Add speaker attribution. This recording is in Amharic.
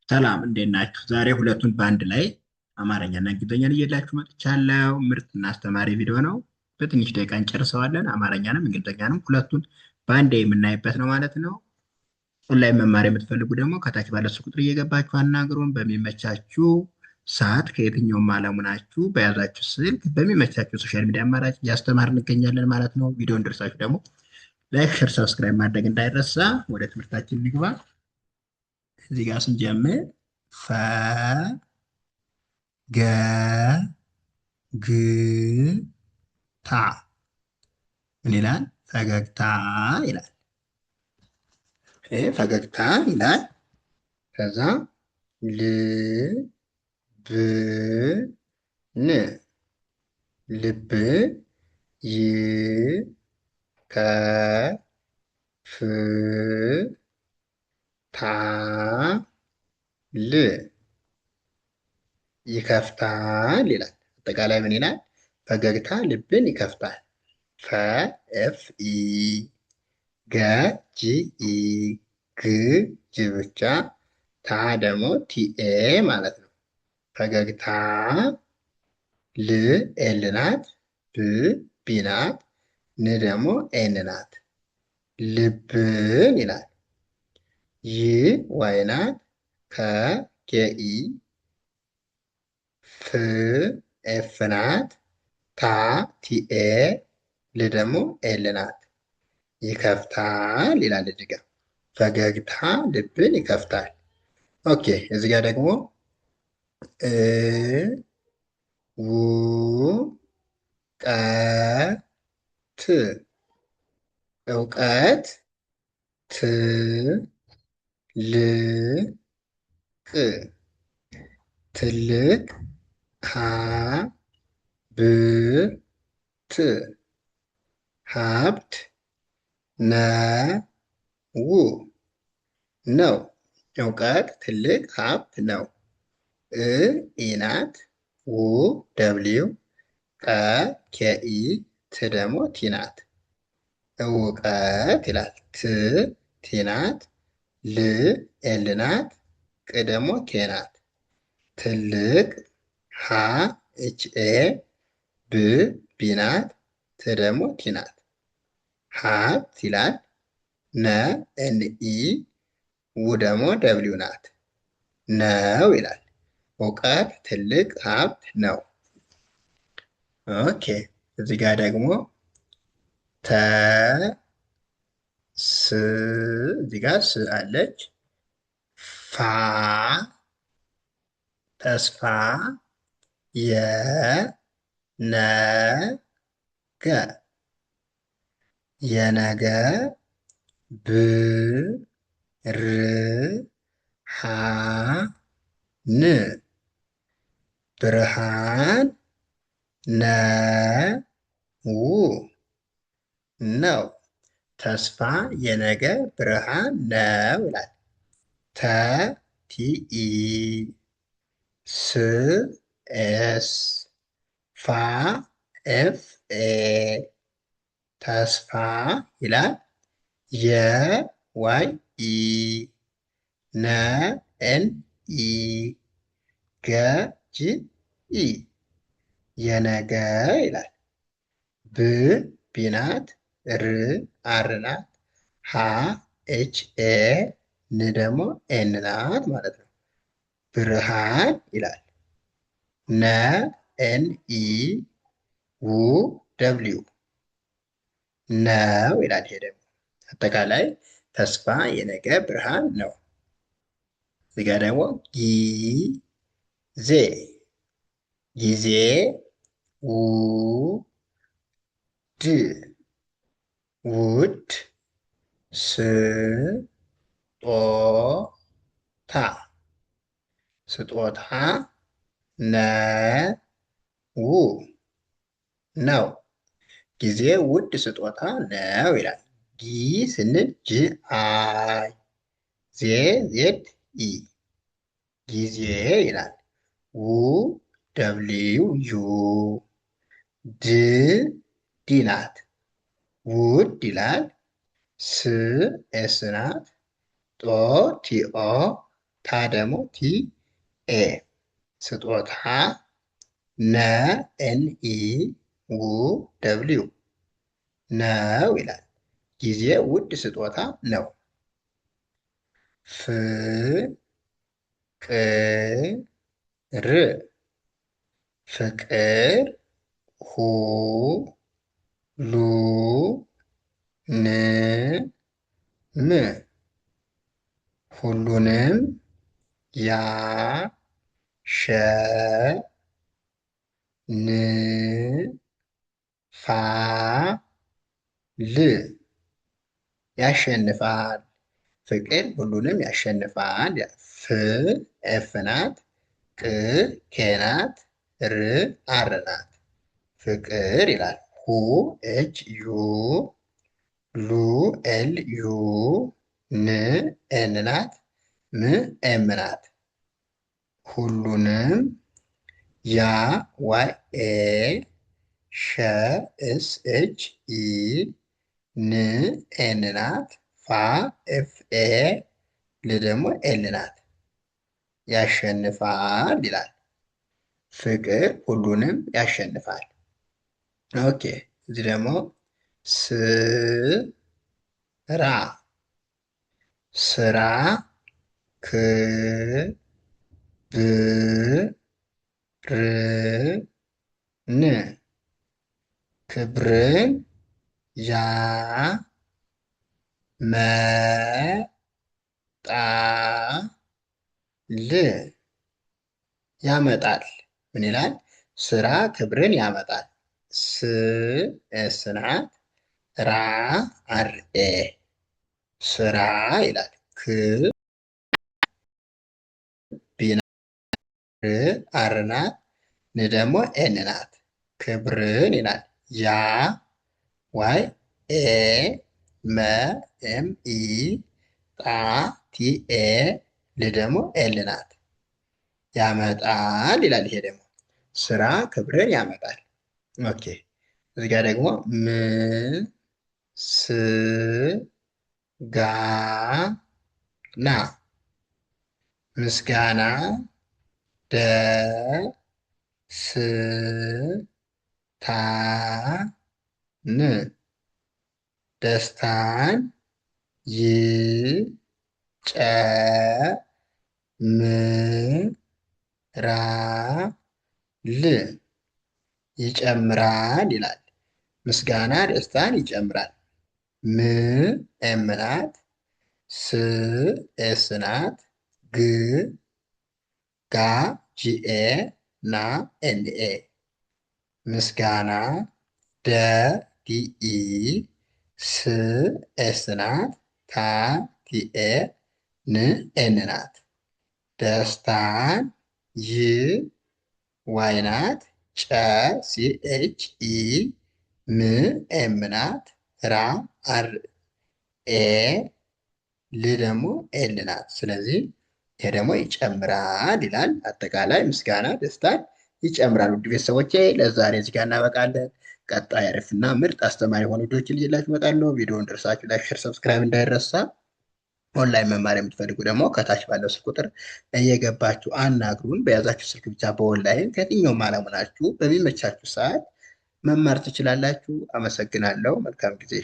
Speaker 1: ሰላም እንዴት ናችሁ? ዛሬ ሁለቱን በአንድ ላይ አማርኛና እንግሊዝኛን እየላችሁ መጥቻለሁ። ምርጥና አስተማሪ ቪዲዮ ነው። በትንሽ ደቂቃ እንጨርሰዋለን። አማርኛንም እንግሊዝኛንም ሁለቱን በአንድ የምናይበት ነው ማለት ነው። ኦንላይን መማር የምትፈልጉ ደግሞ ከታች ባለ ስልክ ቁጥር እየገባችሁ አናግሩን። በሚመቻችሁ ሰዓት ከየትኛውም ዓለሙ ናችሁ በያዛችሁ ስልክ በሚመቻችሁ ሶሻል ሚዲያ አማራጭ እያስተማር እንገኛለን ማለት ነው። ቪዲዮ እንደርሳችሁ ደግሞ ላይክ፣ ሸር፣ ሰብስክራይብ ማድረግ እንዳይረሳ። ወደ ትምህርታችን እንግባ። እዚህ ጋር ስንጀምር ፈ ገ ግ ታ ምን ይላል? ፈገግታ ይላል። ፈገግታ ይላል። ከዛ ል ብ ን ልብ ይ ከ ፍ ታ ል ይከፍታል ይላል። አጠቃላይ ምን ይላል? ፈገግታ ልብን ይከፍታል። ፈ ኤፍ ኢ ገ ጂ ኢ ግ ጅ ብቻ ታ ደግሞ ቲኤ ማለት ነው። ፈገግታ ል ኤል ናት፣ ብ ቢ ናት፣ ን ደግሞ ኤን ናት። ልብን ይላል። ይ ዋይ ናት፣ ከ ጌኢ ፍ ኤፍ ናት፣ ታ ቲኤ ል ደግሞ ኤል ናት። ይከፍታል ይላል እዚህ ጋር። ፈገግታ ልብን ይከፍታል። ኦኬ እዚህ ጋር ደግሞ እ ው ቀ ት እውቀት ት ል ቅ ትልቅ ሀ ብ ት ሀብት ነ ው ነው። እውቀት ትልቅ ሀብት ነው። እ ኢ ናት፣ ው ደብሊው፣ ቀ ኬኢ፣ ት ደግሞ ቲ ናት። እውቀት ይላል። ት ቲ ናት፣ ል ኤል ናት፣ ቅ ደግሞ ኬ ናት። ትልቅ ሀ ኤች ኤ ብ ቢ ናት፣ ት ደግሞ ቲ ናት። ሀብት ይላል። ነ ኤን ኢ ው ደግሞ ደብሊው ናት። ነው ይላል። እውቀት ትልቅ ሀብት ነው። ኦኬ እዚህ ጋር ደግሞ ተ ስ እዚህ ጋር ስ አለች። ፋ ተስፋ የ ነ ገ የነገ ብ ር ሃ ን ብርሃን ነ ው ነው። ተስፋ የነገ ብርሃን ነው ይላል። ተ ቲኢ ስ ኤስ ፋ ኤፍ ኤ ተስፋ ይላል። የ ዋይ ኢ ነ ኤን ኢ ገ ጂ ኢ የነገ ይላል። ብ ቢ ናት፣ ር አር ናት፣ ሀ ኤች ኤ ን ደግሞ ኤን ናት ማለት ነው። ብርሃን ይላል። ነ ኤን ኢ ው ደብሊው ነው ይላል። ይሄ ደግሞ አጠቃላይ ተስፋ የነገ ብርሃን ነው። እዚህ ጋር ደግሞ ጊዜ ጊዜ ው ድ ውድ ስ ጦ ታ ስጦታ ነ ው ነው። ጊዜ ውድ ስጦታ ነው ይላል። ጊ ስንል ጅ አይ ዜ ዜድ ኢ ጊዜ ይላል። ው ደብሊው ዩ ድ ዲ ናት። ውድ ይላል። ስ ኤስ ናት። ጦ ቲኦ ታ ታ ደግሞ ቲ ኤ ስጦታ ነ ኤን ኢ ው ደብሊው ነው ይላል። ጊዜ ውድ ስጦታ ነው። ፍ ቅ ር ፍቅር ሁ ሉ ን ም ሁሉንም ያ ሸ ን ፋ ል ያሸንፋል። ፍቅር ሁሉንም ያሸንፋል። ፍ ኤፍ ናት። ቅ ኬ ናት። ር አር ናት። ፍቅር ይላል። ሁ ኤች ዩ ሉ ኤል ዩ ን ኤን ናት። ም ኤም ናት። ሁሉንም ያ ዋይ ኤ ሸ ኤስ ኤች ኢ ን ኤን ናት። ፋ ኤፍ ኤ ል ደግሞ ኤል ናት። ያሸንፋል ይላል። ፍቅር ሁሉንም ያሸንፋል። ኦኬ እዚህ ደግሞ ስራ ስራ ክ ብ ር ን ክብርን ያ መ ጣ ል ያመጣል። ምን ይላል? ስራ ክብርን ያመጣል። ስ ኤስ ናት። ራ አር ኤ ስራ ይላል። ክ ቢ ናት። አር ናት። ን ደግሞ ኤን ናት። ክብርን ይላል። ያ ዋይ ኤ መ ኤም ኢ ጣ ቲ ኤ ል ደግሞ ኤል ናት። ያመጣል ይላል። ይሄ ደግሞ ስራ ክብርን ያመጣል። ኦኬ እዚህ ጋር ደግሞ ም ስ ጋ ና ምስጋና ደ ስ ታ ን ደስታን ይ ጨ ም ራ ል ይጨምራል ይላል። ምስጋና ደስታን ይጨምራል። ም ኤም ናት። ስ ኤስ ናት። ግ ጋ ጂኤ ና ኤንኤ ምስጋና ደ ዲኢ ስ ኤስ ናት። ታ ቲኤ ን ኤን ናት። ደስታን ይ ዋይ ናት። ጨ ሲኤች ኢ ም ኤም ናት። ራ አር ኤ ል ደግሞ ኤል ናት። ስለዚህ ይሄ ደግሞ ይጨምራል ይላል። አጠቃላይ ምስጋና ደስታን ይጨምራል። ውድ ቤተሰቦቼ ለዛሬ እዚህ ጋር እናበቃለን። ቀጣይ አሪፍና ምርጥ አስተማሪ የሆኑ ቪዲዮዎችን ይዤላችሁ እመጣለሁ። ቪዲዮውን ደርሳችሁ ላይክ፣ ሼር፣ ሰብስክራይብ እንዳይረሳ። ኦንላይን መማር የምትፈልጉ ደግሞ ከታች ባለው ስልክ ቁጥር እየገባችሁ አናግሩን። በያዛችሁ ስልክ ብቻ በኦንላይን ከየትኛውም ዓለም ሆናችሁ በሚመቻችሁ ሰዓት መማር ትችላላችሁ። አመሰግናለሁ። መልካም ጊዜ